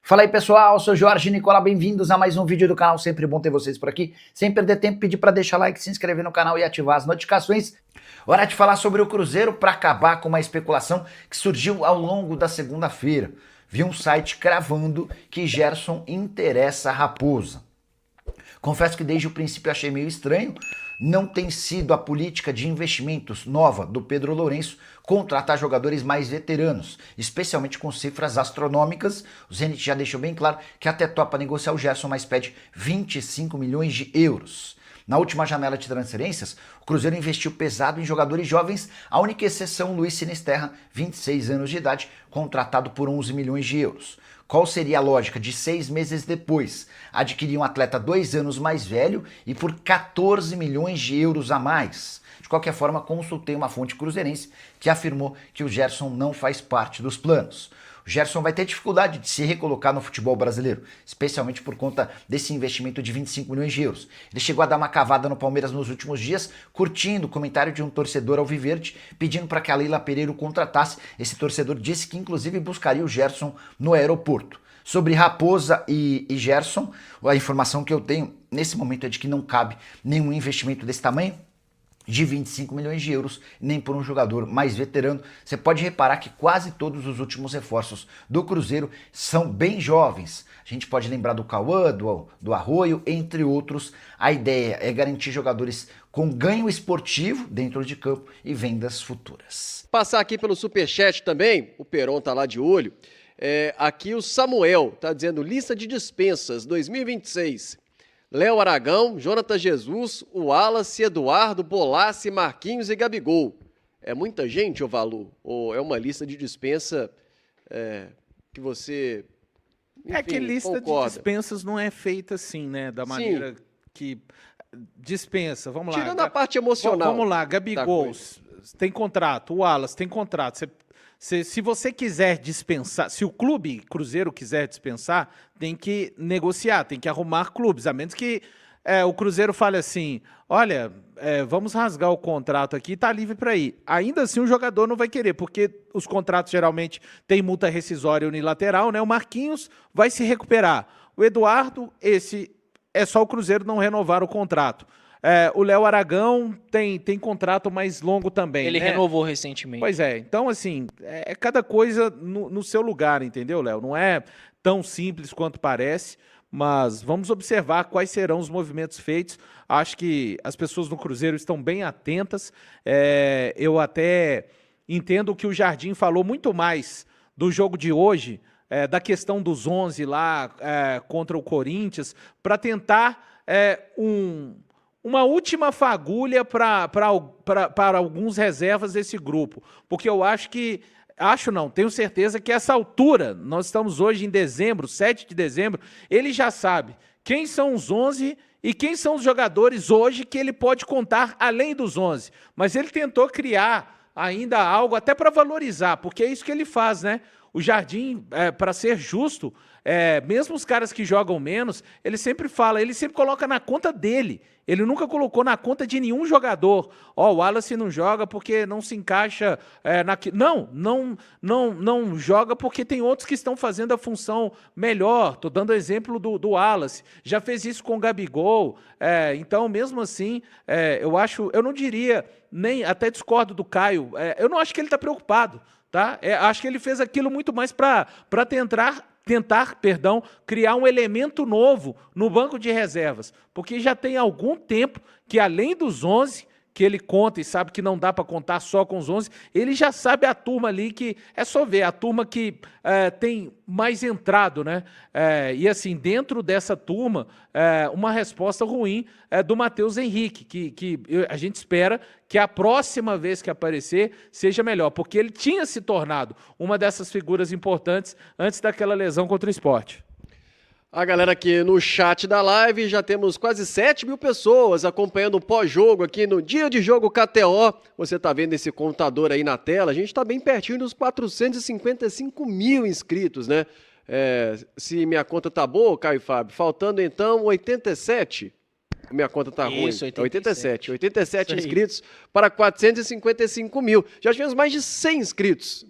Fala aí pessoal, eu sou Jorge Nicola, bem-vindos a mais um vídeo do canal, sempre bom ter vocês por aqui. Sem perder tempo, pedir para deixar like, se inscrever no canal e ativar as notificações. Hora de falar sobre o Cruzeiro para acabar com uma especulação que surgiu ao longo da segunda-feira. Vi um site cravando que Gerson interessa a Raposa. Confesso que desde o princípio achei meio estranho. Não tem sido a política de investimentos nova do Pedro Lourenço contratar jogadores mais veteranos, especialmente com cifras astronômicas. O Zenit já deixou bem claro que até topa negociar o Gerson, mas pede 25 milhões de euros. Na última janela de transferências, o Cruzeiro investiu pesado em jogadores jovens, a única exceção Luiz Sinisterra, 26 anos de idade, contratado por 11 milhões de euros. Qual seria a lógica de 6 meses depois adquirir um atleta 2 anos mais velho e por 14 milhões de euros a mais? De qualquer forma, consultei uma fonte cruzeirense que afirmou que o Gerson não faz parte dos planos. O Gerson vai ter dificuldade de se recolocar no futebol brasileiro, especialmente por conta desse investimento de 25 milhões de euros. Ele chegou a dar uma cavada no Palmeiras nos últimos dias, curtindo o comentário de um torcedor alviverde, pedindo para que a Leila Pereira o contratasse. Esse torcedor disse que inclusive buscaria o Gerson no aeroporto. Sobre Raposa e Gerson, a informação que eu tenho nesse momento é de que não cabe nenhum investimento desse tamanho, de 25 milhões de euros, nem por um jogador mais veterano. Você pode reparar que quase todos os últimos reforços do Cruzeiro são bem jovens. A gente pode lembrar do Cauã, do Arroio, entre outros. A ideia é garantir jogadores com ganho esportivo dentro de campo e vendas futuras. Passar aqui pelo Superchat também, o Peron tá lá de olho. Aqui o Samuel tá dizendo lista de dispensas 2026. Léo Aragão, Jonathan Jesus, o Wallace, Eduardo, Bolassi, Marquinhos e Gabigol. É muita gente, ô Valu? Ou é uma lista de dispensa que você, enfim, que lista concorda? de dispensas não é feita assim, né? Da maneira que dispensa, vamos lá. Tirando a parte emocional. Vamos lá, Gabigol tem contrato, o Wallace tem contrato. Se você quiser dispensar, se o clube Cruzeiro quiser dispensar, tem que negociar, tem que arrumar clubes, a menos que o Cruzeiro fale assim, olha, vamos rasgar o contrato aqui, tá livre para ir. Ainda assim o jogador não vai querer, porque os contratos geralmente têm multa rescisória unilateral, né? O Marquinhos vai se recuperar. O Eduardo, esse é só o Cruzeiro não renovar o contrato. O Léo Aragão tem contrato mais longo também. Ele né? renovou recentemente. Pois é, então assim, é cada coisa no seu lugar, entendeu, Léo? Não é tão simples quanto parece, mas vamos observar quais serão os movimentos feitos. Acho que as pessoas no Cruzeiro estão bem atentas. Eu até entendo que o Jardim falou muito mais do jogo de hoje, da questão dos 11 lá contra o Corinthians, para tentar uma última fagulha para alguns reservas desse grupo. Porque eu tenho certeza que essa altura, nós estamos hoje em dezembro, 7 de dezembro, ele já sabe quem são os 11 e quem são os jogadores hoje que ele pode contar além dos 11. Mas ele tentou criar ainda algo até para valorizar, porque é isso que ele faz, né? O Jardim, para ser justo, mesmo os caras que jogam menos, ele sempre coloca na conta dele. Ele nunca colocou na conta de nenhum jogador. O Wallace não joga porque não se encaixa não joga porque tem outros que estão fazendo a função melhor. Estou dando exemplo do Wallace. Já fez isso com o Gabigol. Então, mesmo assim, eu não diria, nem até discordo do Caio, eu não acho que ele está preocupado. Tá? Acho que ele fez aquilo muito mais para tentar criar um elemento novo no banco de reservas, porque já tem algum tempo que além dos 11 que ele conta e sabe que não dá para contar só com os 11, ele já sabe a turma ali que, é só ver, a turma que tem mais entrado, né? E assim, dentro dessa turma, uma resposta ruim do Matheus Henrique, que a gente espera que a próxima vez que aparecer seja melhor, porque ele tinha se tornado uma dessas figuras importantes antes daquela lesão contra o Sport. A galera aqui no chat da live, já temos quase 7.000 pessoas acompanhando o pós-jogo aqui no Dia de Jogo KTO. Você está vendo esse contador aí na tela, a gente está bem pertinho dos 455 mil inscritos, né? Se minha conta tá boa, Caio e Fábio, faltando então 87. Minha conta tá ruim. Isso, 87 inscritos para 455 mil. Já tivemos mais de 100 inscritos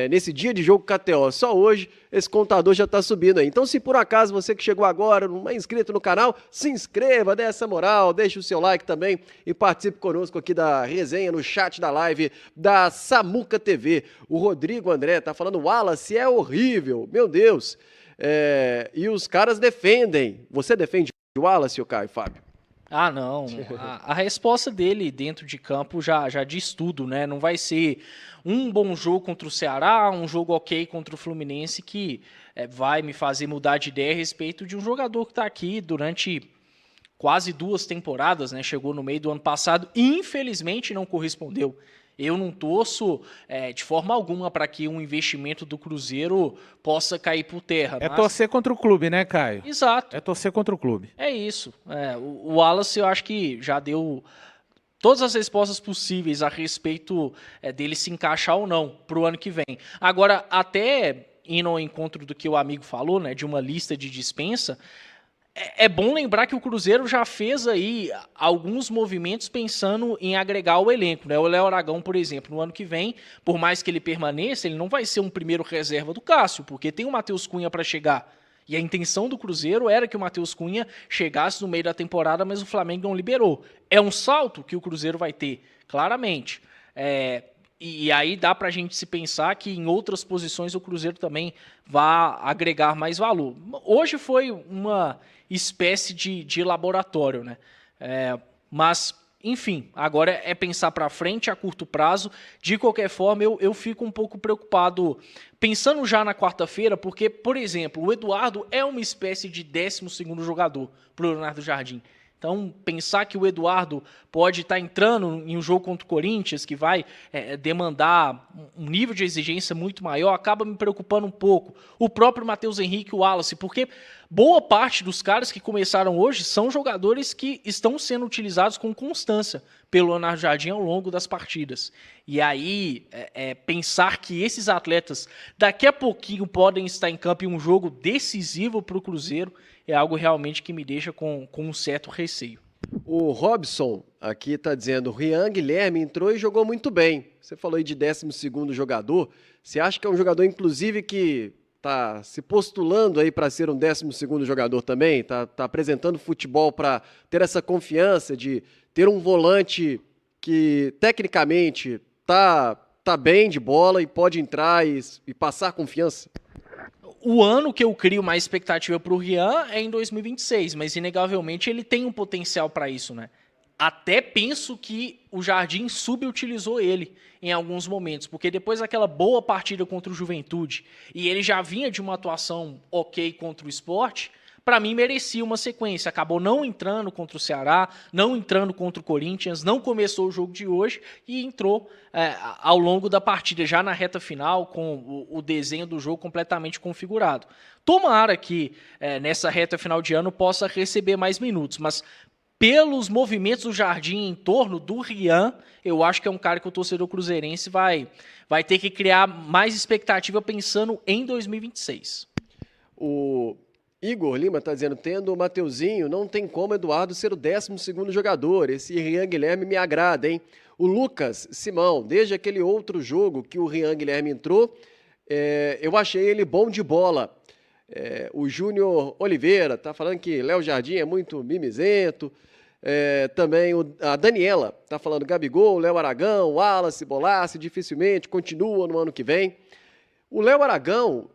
nesse dia de jogo KTO. Só hoje esse contador já está subindo aí. Então, se por acaso você que chegou agora, não é inscrito no canal, se inscreva, dê essa moral, deixe o seu like também e participe conosco aqui da resenha no chat da live da Samuca TV. O Rodrigo André tá falando, Wallace é horrível, meu Deus. E os caras defendem. Você defende o Wallace, Caio, Fábio? Ah, não. A resposta dele dentro de campo já diz tudo, né? Não vai ser um bom jogo contra o Ceará, um jogo ok contra o Fluminense que vai me fazer mudar de ideia a respeito de um jogador que está aqui durante quase 2 temporadas, né? Chegou no meio do ano passado e infelizmente não correspondeu. Eu não torço de forma alguma para que um investimento do Cruzeiro possa cair por terra. É torcer contra o clube, né, Caio? Exato. É torcer contra o clube. É isso. O Wallace, eu acho que já deu todas as respostas possíveis a respeito dele se encaixar ou não para o ano que vem. Agora, até indo ao encontro do que o amigo falou, né, de uma lista de dispensa, é bom lembrar que o Cruzeiro já fez aí alguns movimentos pensando em agregar o elenco, né? O Léo Aragão, por exemplo, no ano que vem, por mais que ele permaneça, ele não vai ser um primeiro reserva do Cássio, porque tem o Matheus Cunha para chegar. E a intenção do Cruzeiro era que o Matheus Cunha chegasse no meio da temporada, mas o Flamengo não liberou. É um salto que o Cruzeiro vai ter, claramente. E aí dá para a gente se pensar que em outras posições o Cruzeiro também vai agregar mais valor. Hoje foi uma espécie de laboratório, né? Mas, enfim, agora é pensar para frente a curto prazo. De qualquer forma, eu fico um pouco preocupado pensando já na quarta-feira, porque, por exemplo, o Eduardo é uma espécie de 12º jogador para o Leonardo Jardim. Então, pensar que o Eduardo pode estar entrando em um jogo contra o Corinthians, que vai demandar um nível de exigência muito maior, acaba me preocupando um pouco. O próprio Matheus Henrique, o Wallace, porque boa parte dos caras que começaram hoje são jogadores que estão sendo utilizados com constância pelo Leonardo Jardim ao longo das partidas. E aí, pensar que esses atletas daqui a pouquinho podem estar em campo em um jogo decisivo para o Cruzeiro é algo realmente que me deixa com um certo receio. O Robson aqui está dizendo, o Rian Guilherme entrou e jogou muito bem. Você falou aí de 12º jogador. Você acha que é um jogador, inclusive, que está se postulando aí para ser um 12º jogador também? Está apresentando futebol para ter essa confiança de ter um volante que, tecnicamente, tá bem de bola e pode entrar e passar confiança? O ano que eu crio mais expectativa para o Rian é em 2026, mas inegavelmente ele tem um potencial para isso, né? Até penso que o Jardim subutilizou ele em alguns momentos, porque depois daquela boa partida contra o Juventude, e ele já vinha de uma atuação ok contra o Sport, para mim merecia uma sequência. Acabou não entrando contra o Ceará, não entrando contra o Corinthians, não começou o jogo de hoje e entrou ao longo da partida, já na reta final, com o desenho do jogo completamente configurado. Tomara que nessa reta final de ano possa receber mais minutos, mas pelos movimentos do Jardim em torno do Rian, eu acho que é um cara que o torcedor cruzeirense vai ter que criar mais expectativa pensando em 2026. O Igor Lima está dizendo, tendo o Mateuzinho, não tem como Eduardo ser o 12º jogador. Esse Rian Guilherme me agrada, hein? O Lucas Simão, desde aquele outro jogo que o Rian Guilherme entrou, eu achei ele bom de bola. O Júnior Oliveira está falando que Léo Jardim é muito mimizento. Também a Daniela está falando Gabigol, Léo Aragão, Wallace, Bolace, dificilmente continua no ano que vem. O Léo Aragão,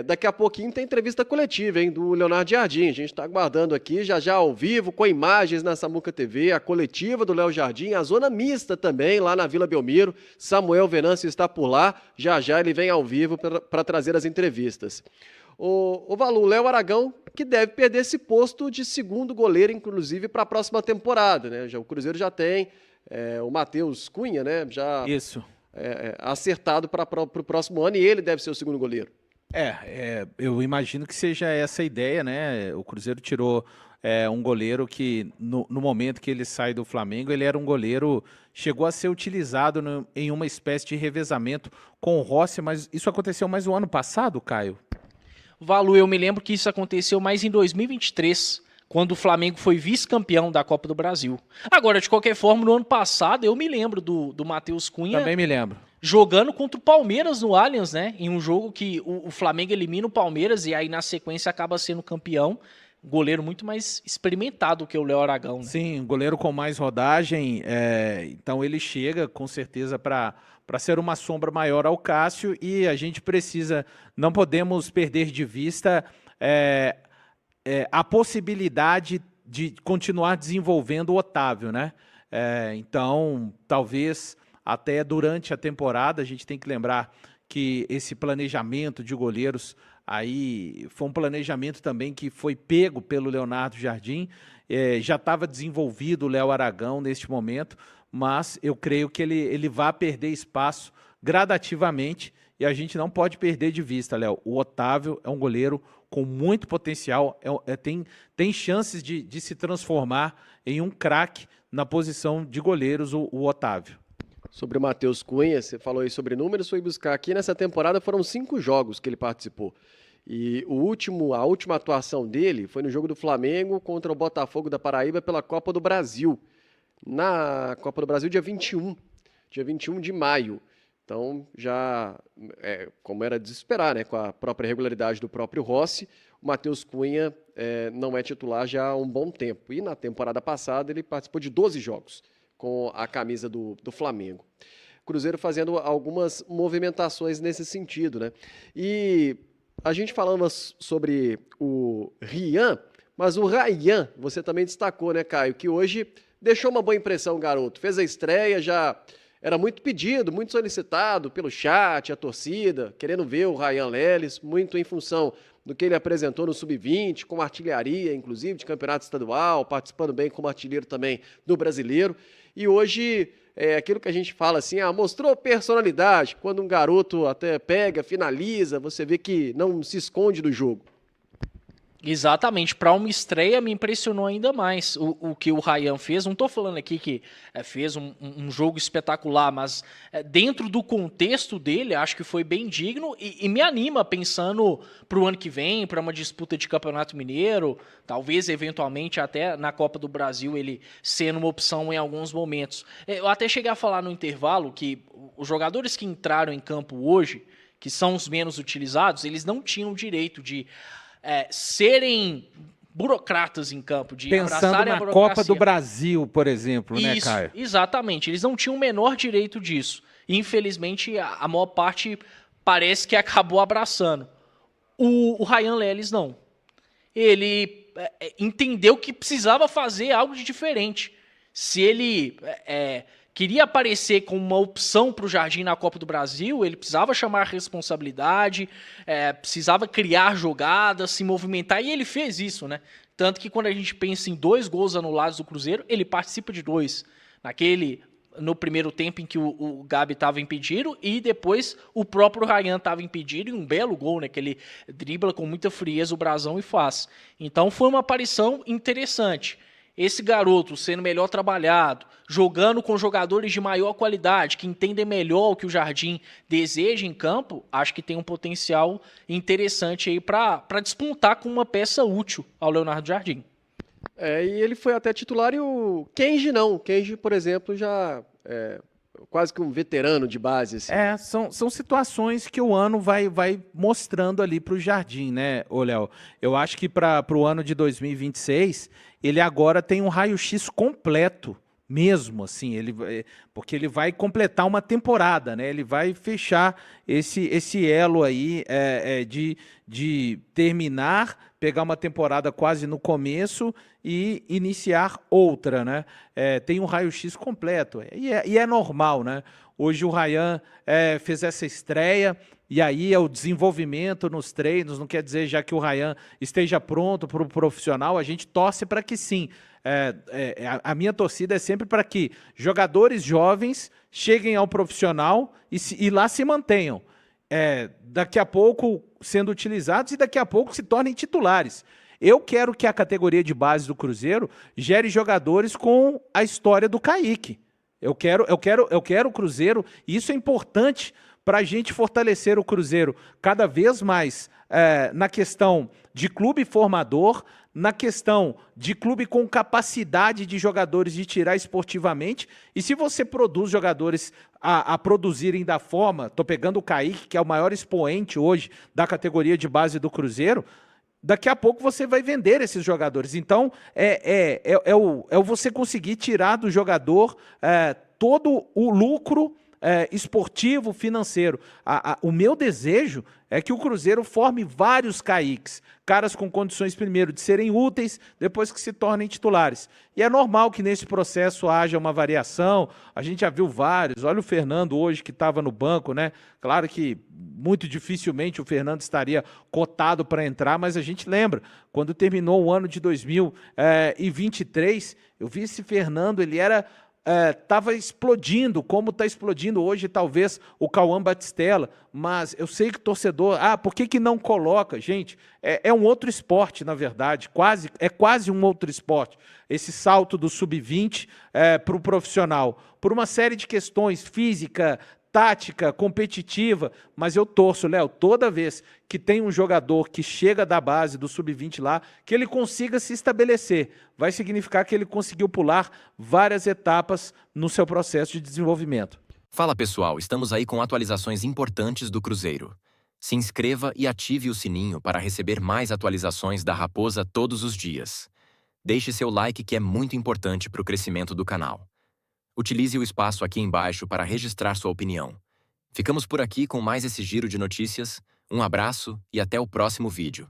daqui a pouquinho tem entrevista coletiva, hein, do Leonardo Jardim. A gente está aguardando aqui, já ao vivo, com imagens na Samuca TV, a coletiva do Léo Jardim, a zona mista também, lá na Vila Belmiro. Samuel Venâncio está por lá, já ele vem ao vivo para trazer as entrevistas. O Valu, Léo Aragão, que deve perder esse posto de 2º goleiro, inclusive, para a próxima temporada, né? O Cruzeiro já tem o Matheus Cunha, né? Já Isso. Acertado para o próximo ano, e ele deve ser o 2º goleiro. Eu imagino que seja essa a ideia, né? O Cruzeiro tirou um goleiro que, no momento que ele sai do Flamengo, ele era um goleiro, chegou a ser utilizado em uma espécie de revezamento com o Rossi, mas isso aconteceu mais no ano passado, Caio? Valu, eu me lembro que isso aconteceu mais em 2023, quando o Flamengo foi vice-campeão da Copa do Brasil. Agora, de qualquer forma, no ano passado, eu me lembro do Matheus Cunha... Também me lembro. jogando contra o Palmeiras no Allianz, né? Em um jogo que o Flamengo elimina o Palmeiras e aí na sequência acaba sendo campeão. Goleiro muito mais experimentado que o Léo Aragão, né? Sim, goleiro com mais rodagem, então ele chega com certeza para ser uma sombra maior ao Cássio, e a gente precisa, não podemos perder de vista a possibilidade de continuar desenvolvendo o Otávio, né? Então, talvez até durante a temporada, a gente tem que lembrar que esse planejamento de goleiros aí foi um planejamento também que foi pego pelo Leonardo Jardim, já estava desenvolvido o Léo Aragão neste momento, mas eu creio que ele vai perder espaço gradativamente, e a gente não pode perder de vista, Léo. O Otávio é um goleiro com muito potencial, tem chances de se transformar em um craque na posição de goleiros, o Otávio. Sobre o Matheus Cunha, você falou aí sobre números, foi buscar aqui nessa temporada, foram 5 jogos que ele participou. E a última atuação dele foi no jogo do Flamengo contra o Botafogo da Paraíba pela Copa do Brasil. Na Copa do Brasil, dia 21 de maio. Então, já, como era de se esperar, né, com a própria regularidade do próprio Rossi, o Matheus Cunha não é titular já há um bom tempo. E na temporada passada ele participou de 12 jogos com a camisa do Flamengo. Cruzeiro fazendo algumas movimentações nesse sentido, né? E a gente falando sobre o Rian, mas o Ryan, você também destacou, né, Caio, que hoje deixou uma boa impressão o garoto. Fez a estreia, já era muito pedido, muito solicitado pelo chat, a torcida, querendo ver o Ryan Leles, muito em função do que ele apresentou no Sub-20, com artilharia, inclusive, de campeonato estadual, participando bem como artilheiro também do Brasileiro. E hoje, aquilo que a gente fala assim, mostrou personalidade. Quando um garoto até pega, finaliza, você vê que não se esconde do jogo. Exatamente, para uma estreia me impressionou ainda mais o que o Ryan fez. Não estou falando aqui que fez um jogo espetacular, mas dentro do contexto dele, acho que foi bem digno e me anima pensando para o ano que vem, para uma disputa de Campeonato Mineiro, talvez eventualmente até na Copa do Brasil ele sendo uma opção em alguns momentos. Eu até cheguei a falar no intervalo que os jogadores que entraram em campo hoje, que são os menos utilizados, eles não tinham direito de serem burocratas em campo, de pensando na Copa do Brasil, por exemplo, né, Caio? Exatamente, eles não tinham o menor direito disso. Infelizmente, a maior parte parece que acabou abraçando. O Ryan Leles não. Ele entendeu que precisava fazer algo de diferente. Se ele queria aparecer como uma opção para o Jardim na Copa do Brasil, ele precisava chamar a responsabilidade, precisava criar jogadas, se movimentar, e ele fez isso, né? Tanto que quando a gente pensa em 2 gols anulados do Cruzeiro, ele participa de 2. No primeiro tempo em que o Gabi estava impedido, e depois o próprio Ryan estava impedido, e um belo gol, né? Que ele dribla com muita frieza o brasão e faz. Então foi uma aparição interessante. Esse garoto sendo melhor trabalhado, jogando com jogadores de maior qualidade, que entendem melhor o que o Jardim deseja em campo, acho que tem um potencial interessante aí para despontar com uma peça útil ao Leonardo Jardim. E ele foi até titular, e o Kenji não. O Kenji, por exemplo, já quase que um veterano de base. Assim. São situações que o ano vai mostrando ali para o Jardim, né, Léo? Eu acho que para o ano de 2026, ele agora tem um raio-x completo mesmo, assim, porque ele vai completar uma temporada, né? Ele vai fechar esse elo aí de terminar, pegar uma temporada quase no começo e iniciar outra, né? Tem um raio-x completo, e é normal, né? Hoje o Ryan fez essa estreia, e aí é o desenvolvimento nos treinos, não quer dizer já que o Ryan esteja pronto para o profissional, a gente torce para que sim. A minha torcida é sempre para que jogadores jovens cheguem ao profissional e lá se mantenham. Daqui a pouco sendo utilizados e daqui a pouco se tornem titulares. Eu quero que a categoria de base do Cruzeiro gere jogadores com a história do Kaique. Eu quero o Cruzeiro, e isso é importante para a gente fortalecer o Cruzeiro cada vez mais na questão de clube formador, na questão de clube com capacidade de jogadores de tirar esportivamente. E se você produz jogadores a produzirem da forma, tô pegando o Kaique, que é o maior expoente hoje da categoria de base do Cruzeiro, daqui a pouco você vai vender esses jogadores. Então, é você conseguir tirar do jogador todo o lucro esportivo, financeiro. O meu desejo é que o Cruzeiro forme vários Kaiques, caras com condições, primeiro, de serem úteis, depois que se tornem titulares. E é normal que nesse processo haja uma variação, a gente já viu vários, olha o Fernando hoje que estava no banco, né? Claro que muito dificilmente o Fernando estaria cotado para entrar, mas a gente lembra, quando terminou o ano de 2023, eu vi esse Fernando, ele estava explodindo, como está explodindo hoje, talvez, o Cauã Batistella, mas eu sei que o torcedor, por que não coloca? Gente, é um outro esporte, na verdade, é quase um outro esporte, esse salto do sub-20 para o profissional, por uma série de questões, física, tática, competitiva, mas eu torço, Léo, toda vez que tem um jogador que chega da base do sub-20 lá, que ele consiga se estabelecer, vai significar que ele conseguiu pular várias etapas no seu processo de desenvolvimento. Fala pessoal, estamos aí com atualizações importantes do Cruzeiro. Se inscreva e ative o sininho para receber mais atualizações da Raposa todos os dias. Deixe seu like que é muito importante para o crescimento do canal. Utilize o espaço aqui embaixo para registrar sua opinião. Ficamos por aqui com mais esse giro de notícias. Um abraço e até o próximo vídeo.